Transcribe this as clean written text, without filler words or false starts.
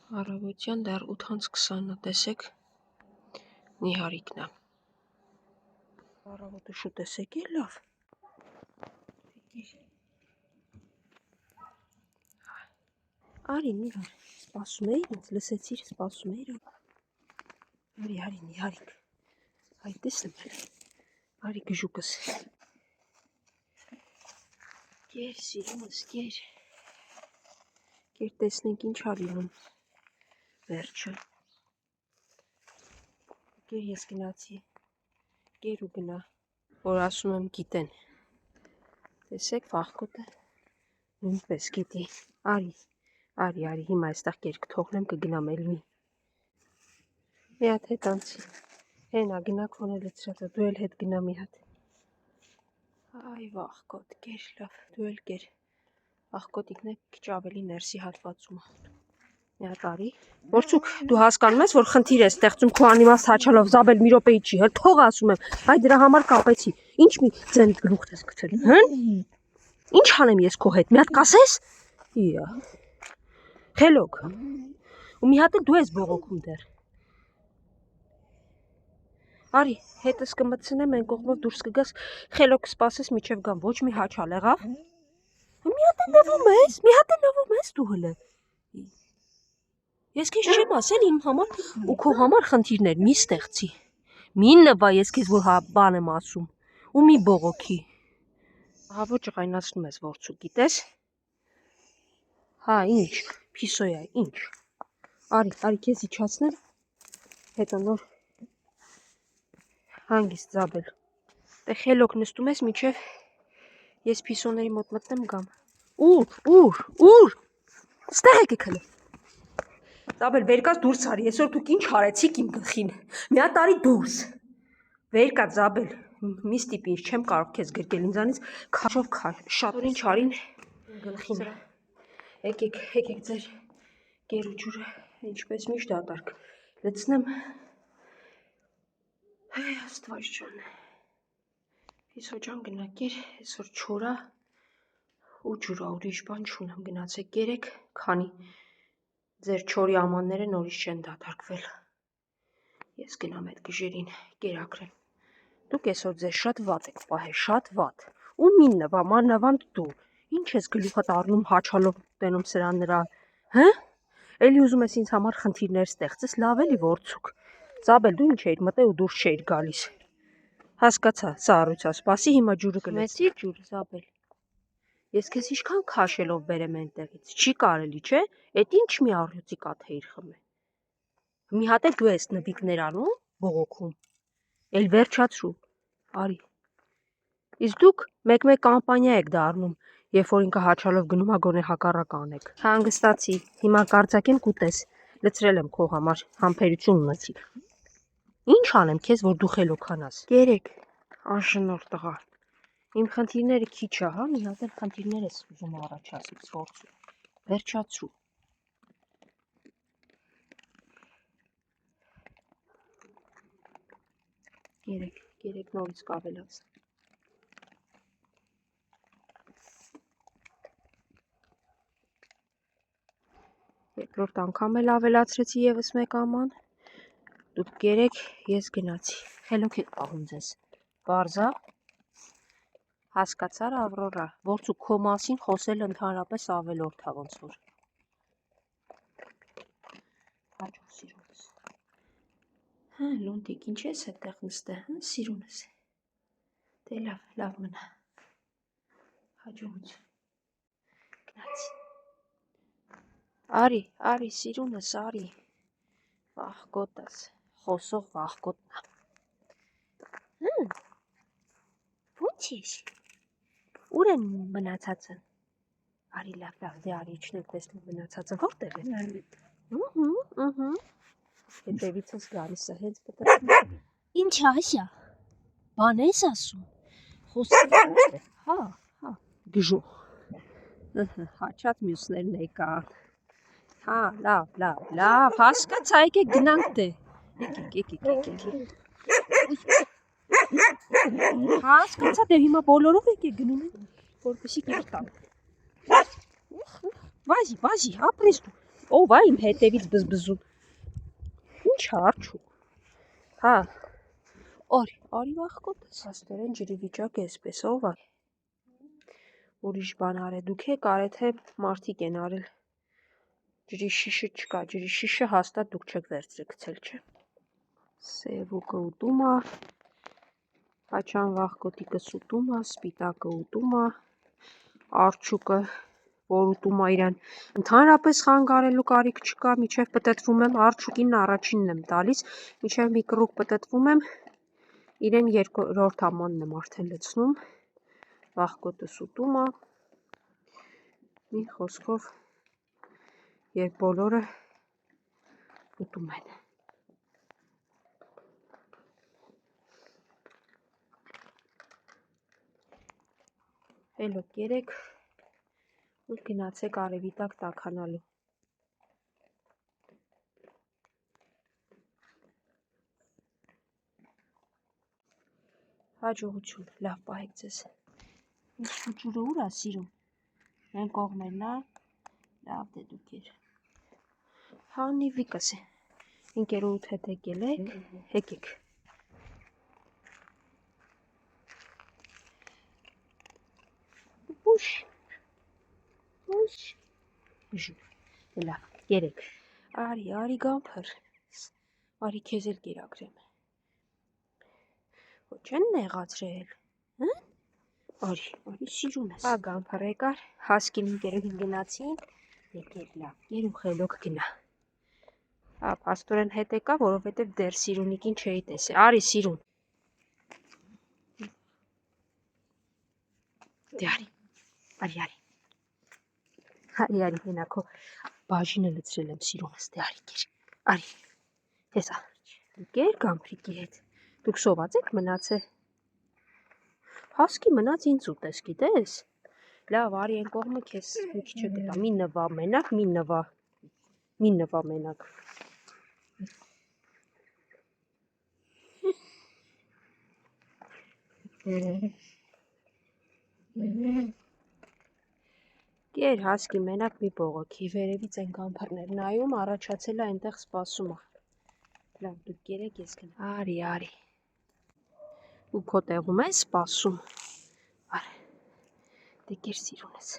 Առավոտյան դեռ 8:20-ը, տեսեք, Նիհարիկն է։ Առավոտը շուտ ես եկել, լավ։ Արի, Նիհար, սպասում էիր ինձ, լսեցիր, սպասում էիր։ Արի, Նիհարիկ, այ տեսնեմ էլ, արի գժուկս։ Կեր, սիրումս, կեր տեսնենք ինչ ա լինում, վերջը։ Կեր ես գնացի, կեր ու գնա, որ ասում եմ գիտեն։ Տեսեք, վախկոտը նույնպես գիտի, արի, հիմա այստեղ կեր կթողնեմ, կգնամ էլի։ Մի հատ հետ անցի, հենա գնա քոնը լցրածա, դու էլ հետ գնա մի հատ։ Այ վախկոտ, կեր, լավ, դու էլ կեր, վախկոտիկն է քիչ ավելի ներսի հատվածում։ Մի հատ արի, որցուկ դու հասկանում ես, որ խնդիր ես ստեղծում քո անիմաստ հաչալով, Զաբել մի րոպեի չի, հəl թող ասում եմ, այ դրա համար կապեցի, ինչ մի ձենդ գլուխ ես գցել, Ինչ անեմ ես քո հետ, մի հատ կասես։ Խելոք։ Ու մի հատ էլ դու ես բողոքում դեռ։ Արի, հետս կմտցնեմ, այն կողմով դուրս կգաս, խելոք կսպասես միջև գամ, ոչ մի հաչալ եղավ։ Մի հատ էլ նվում ես դու հլը։ Ես քեզ չեմ ասել իմ համար ու քո համար խնդիրներ մի ստեղծի։ Մի նվա ես քեզ որ բան եմ ասում ու մի բողոքի։ Ահա ոչ ջղայնացնում ես ворցուկ, գիտես։ Հա, ինչ, փիսոյա, ինչ։ Արի քեզ իջացնեմ, հետո նոր հանգիստ Զաբել։ Դե խելոք նստում ես միջև ես փիսոների մոտ մտնեմ գամ։ Ուր։ Ստեղ եկեք հլը։ Զաբել, վեր կաց դուրս արի, այսօր դուք ինչ արեցիք իմ գլխին։ Մի հատ արի դուրս։ Վեր կաց Զաբել, մի ստիպի ինձ, չեմ կարող քեզ գրկել ինձանից, քաշով շատ ինչ արին գլխին։ Եկեք ձեր կեր ու ջուրը, ինչպես միշտ դատարկ լցնեմ։ Այ Աստված ջան։ Փիսո ջան գնա կեր, այսօր չորա ու ջուրա, ուրիշ բան չունեմ, գնացեք կերեք, քանի ձեր չորի ամանները նորից չեն դատարկվել։ Ես գնամ այդ գժերին կերակրել։ Դուք այսօր ձեզ շատ վատ եք պահել, շատ վատ։ Ու մի նվա, մանավանդ դու։ Ինչ ես գլուխդ առնում հաչալով տենում սրան նրա, Էլի ուզում ես ինձ համար խնդիրներ ստեղծես, լավ էլի ворցուկ։ Զաբել, դու ինչ էիր մտել ու դուրս չէիր գալիս։ Հասկացա, սա առույցա, սպասի հիմա ջուրը կլեցի ջուրը Զաբել։ Ես քեզ ինչքան քաշելով բերեմ այնտեղից, չի կարելի, չէ՞։ Էդ ինչ մի առյուծի կաթեիր խմե։ Մի հատ էլ դու ես նվիկներ անում, բողոքում։ Էլ վերջացրու։ Արի։ Իսկ դուք մեկ-մեկ կամպանիա եք դառնում, երբ որ ինքը հաչալով գնում ա գոնե հակառակը անեք։ Հանգստացի, հիմա կարծակեմ կուտես, լցրել եմ քո համար, համբերություն ունեցիր։ Ինչ անեմ քեզ, որ դու խելոքանաս։ Կերեք, անշնոր տղա։ Իմ խնդիրները քիչ ա, հա, մի հատ էլ խնդիրներ ես ուզում առաջացնես, ворցու։ Վերջացրու։ Կերեք նորից կավելաց։ Երկրորդ անգամ էլ ավելացրեցի եւս մեկ աման։ Դուք կերեք, ես գնացի։ Խելոք եք պահում ձեզ։ Բարձա։ Հասկացար Ավրորա, ворցու քո մասին խոսել ընդհանրապես ավելորդ ա ոնց որ։ Հաջող սիրունս։ Հա, լունտիկ, ինչ ես այդտեղ նստել, սիրունս։ Դե լավ մնա։ Հաջողություն։ Գնացի։ Արի, սիրունս, արի։ Վախկոտս, խոսող վախկոտնա։ Ո՞նց ես։ Ուր են մնացածը։ Արի լավ, դե արի իջնեմ տեսնեմ մնացածը որտեղ է։ Հետևիցս գալիս է, հենց պտտում։ Ինչ ասա։ Բան ես ասում։ Խոսքը։ Հա, գժող։ Հաչած մյուսներն եկան։ Հա, լավ, հասկացա, եկեք գնանք դե։ Եկեք։ Հասկացա, դե հիմա բոլորով եկեք գնում ենք, որպեսի կեր տանք։ Վազի, ապրես դու։ Ով է իմ հետևից բզբզում։ Ինչ է արջուկ։ Հա։ Արի վախկոտս, աստերեն ջրի վիճակը էսպես ով է։ Ուրիշ բան արե, դուք եք արե, թե մարդիկ են արել։ Ջրի շիշը չկա, ջրի շիշը հաստատ դուք չեք վերցրել գցել, չէ։ Սևուկը ուտում է, հաչան վախկոտիկը սուտում է, սպիտակը ուտում է, արջուկը որ ուտում է իրան ընդհանրապես խանգարելու կարիք չկա, միջև պտտվում եմ, արջուկին առաջինն եմ տալիս, միջև մի կռուկ պտտվում եմ, իրեն երկրորդ ամանն եմ արդեն լցնում, վախկոտը սուտում է, մի խոսքով, երբ բոլորը ուտում են։ Հելո կերեք, ու գնացեք արևի տակ տաքանալու։ Հաջողություն, լավ պահեք ձեզ։ Ինչ ջուրը ուր է սիրում։ Են կողմերն է, լավ դե դուք էր։ Հանիվիկս է, ինկերուդ հետ եկել եք, եկեք։ Ուշ, լավ, կերեք, արի գամփր, արի քեզ էլ կերակրեմ, ոչ են նեղացրել, արի սիրուն ես, գամփր եկար, հասկին ինկերուհին գնացին, եկեր լավ, կեր ու խելոք գնա, պաստորեն հետ եկա, որովհետև դեր սիրունիկին չէի տեսել, արի սիրուն, դե արի, հենա քո բաժինը լցրել եմ սիրունս, դե արի կեր, արի, հեսա, դու կեր գամփրիկի հետ, դուք սոված եք մնացել, հասկի մնաց ինձ ուտես, գիտես, լավ, արի են կողմը քեզ մի քիչ կտա, մի նվա մենակ, Կեր հասկի մենակ մի բողոքի, վերևից են գամփրներ նայում, առաջացել է այնտեղ սպասում է, լավ, դուք կերեք ես գնա, արի, ու քո տեղում են սպասում, դե կեր սիրուն ես,